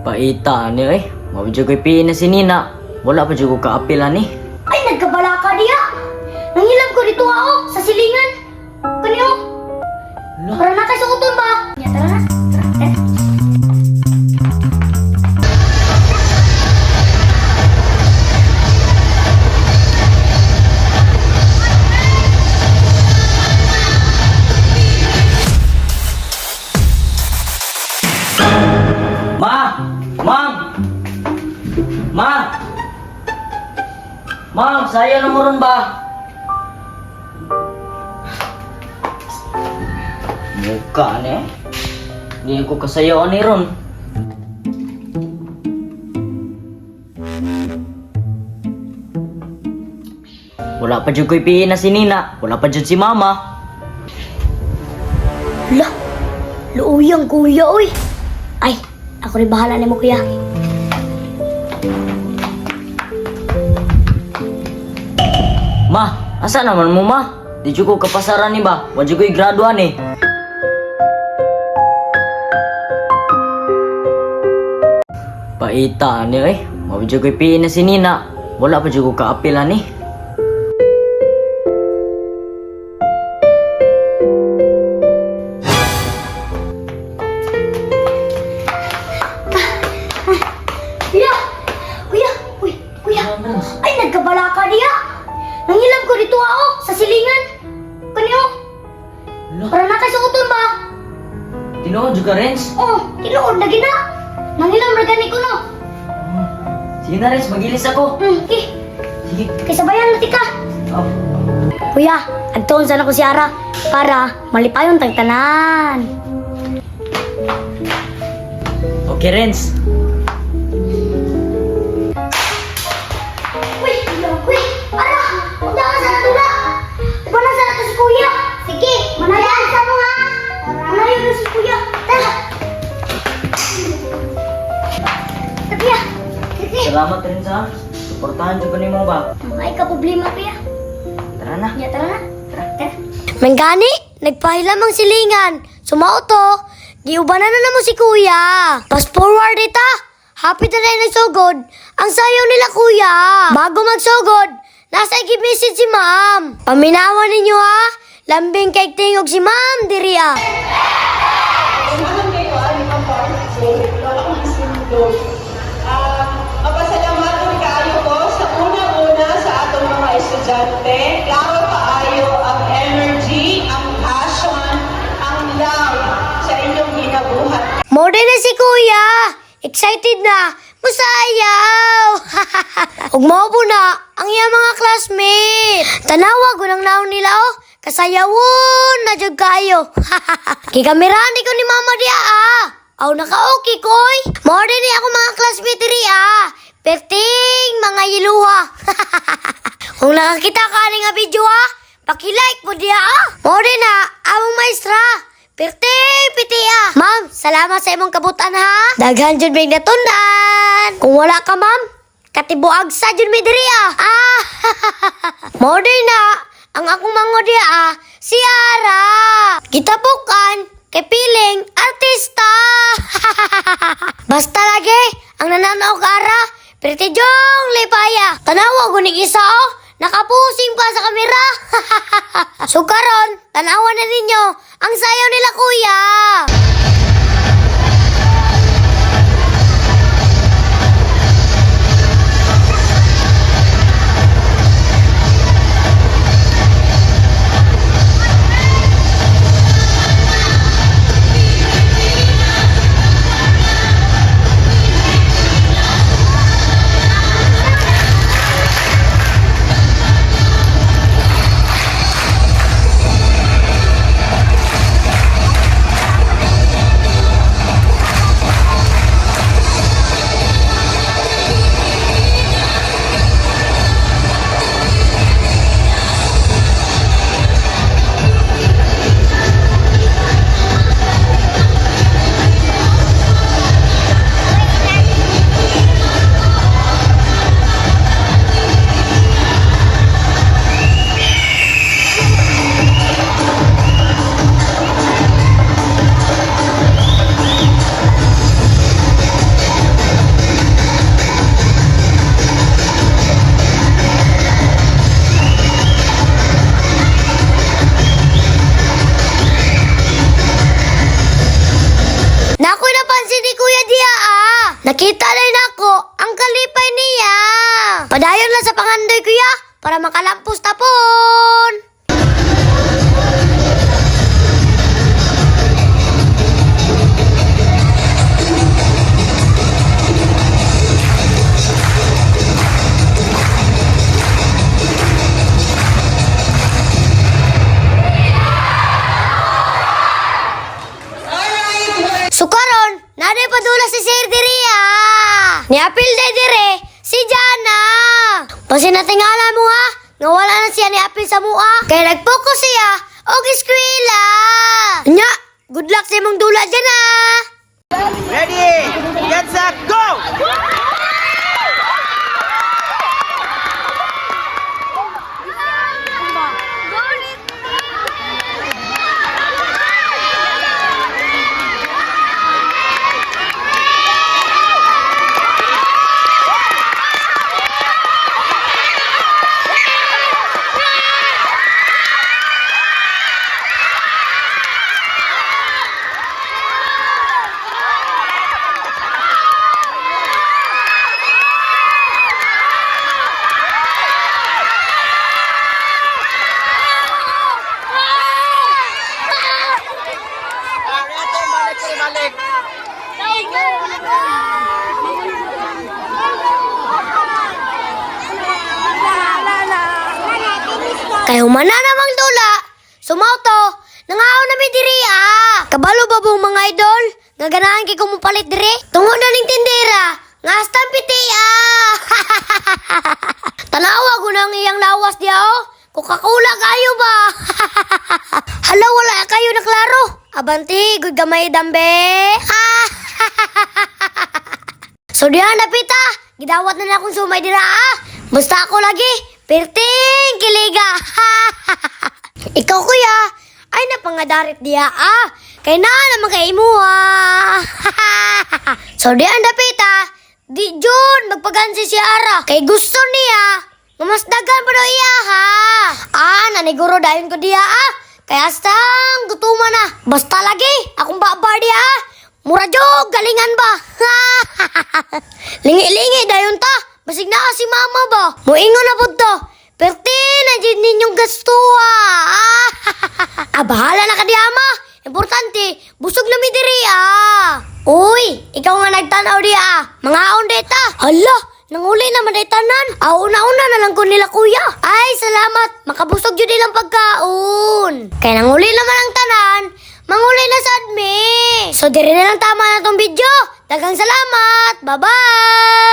Paita ni eh. Mabidyo ko'y piin na si Nina. Wala pa dyan ko kaapilan eh. Ay, nagkabala ka diya. Nangilam ko dito ako sa silingan. Kanyo. Ala. Para na kayo sa uton ba? Ya, tara na. Tara. Ma! Ma'am! Ma! Ma'am, saya na mo ron ba? Mukha ni eh. Hindi ko kasayo ni ron. Wala pa dyan ko'y piin na si Nina. Wala pa dyan si Mama. La, luuyang kuya, oy. Ay, ako rin bahala na mo, kuya. Ma, asa naman mo ma? Di ko kapasaran ni ba? Wadi ko i-graduan eh. Paita ni eh. Mabidyo ko'y piin na si Nina. Wala pa dyan ko kaapilan eh. Kuya! Kuya! Uy, kuya! Ay, nagkabala ka diya. Nangilam ko dito ako sa silingan. Kanyo. Para na kayo sa uton ba? Tinood ka, Renz? Oh, tinuod na gina. Nangilam na gani ko no. Sige na, Renz. Magilis ako. Okay. Sige. Kay sabayan na tika. Oh. Kuya, agtuon sana ko si Ara para malipayon tang tanan. Okay, Renz. Uy, uy, Ara, punta ka sana tula. Tupana sana to si Kuya. Sige, manayan sa mo ha. Manayan na si Kuya. Tara. Kuya, sige. Salamat, Renz ha. Suportahan dyan ko ni mo ba? Ay ka problema Kuya. Tara na. Ya, tara na. Tara. Mengani, nagpahilamang silingan. Sumauto, giubanan na mo si Kuya. Fast forward ita. Happy na rin nagsugod. Ang sayo nila Kuya. Bago magsugod, nasa i-message si Ma'am. Paminawan ninyo ha. Lambing kay tingog si Ma'am diri ah. Mapasalamatan kaayo ko sa una-una sa atong mga estudyante. Klaro kaayo ang energy, ang passion, ang love sa inyong ginabuhat. More na si Kuya. Excited na. Musayaw. Ug maubo na ang iya mga classmate. Tanawa gunang naon nila oh. Kasayawon na jud kayo. Gikamerahan ko ni Mama dia ah. Aw naka-okay koy. More ni ako mga classmate diri ah. Perting mga yiluha. Kung nakakita ka ni nga video ah, paki-like mo dia ah. More na among maestra. Perting piti ah. Ma'am, salamat sa imong kabutan ha. Daghan jud mig natundan. Kung wala ka ma'am, katibuag sa jud mi diri ah. More na ang akong mangodya si Ara. Gitapukan kay piling artista. Basta lagi ang nananaw ka Ara, pretty jong lipaya. Tanawa gunig isa oh, nakapusing pa sa kamera. So karon, tanawa na ninyo ang sayaw nila Kuya. Nakita din ako ang kalipay niya. Padayon lang sa pangandoy kuya para makalampos tapon. Sukaron, naday padula si Sir Diria. Niapil de dire si Jana. Pasin natingala mo ha, nga wala na siya niapil sa mua. Kaya nag-focus siya og eskwela. Nya, good luck sa imong dula dyan ha. Ready, get set, go! Balik. Kay humana namang dula, sumauto, nangaon na mi diri Kabalo ba bong mga idol? Nga ganahan kay kumupalit diri? Tungod na ning tindera, nga stampiti Tanawa ko nang iyang lawas diya Coca-Cola kayo ba? Hala, wala kayo na klaro. Abanti, good gamay dambe. So diyan na pita, gidawat na akong sumay dira Basta ako lagi, perting kiliga. Ikaw kuya, ay napangadarit diya Kay na naman kay imo So diyan na pita, di Jun, magpagansi si Ara. Kay gusto niya, mamasdagan pa daw iya naniguro dayon ko diya Kaya astang gutuman na. Basta lagi, akong babar diya Mura jog, galingan ba? Lingi-lingi dayon ta. Basig na si mama ba? Muingon na po to. Perti na dyan ninyong gasto bahala na ka di ama. Importante, busog na mi diri Uy, ikaw nga nagtanaw di Mga ondeta. Hala, nanguli naman ay tanan. Una-una na lang ko nila kuya. Ay, salamat. Makabusog yun nilang pagkaon. Kaya nanguli naman ang tanan. Manguli na sa admi. So, diri na lang tama na tong video. Daghang salamat. Bye-bye!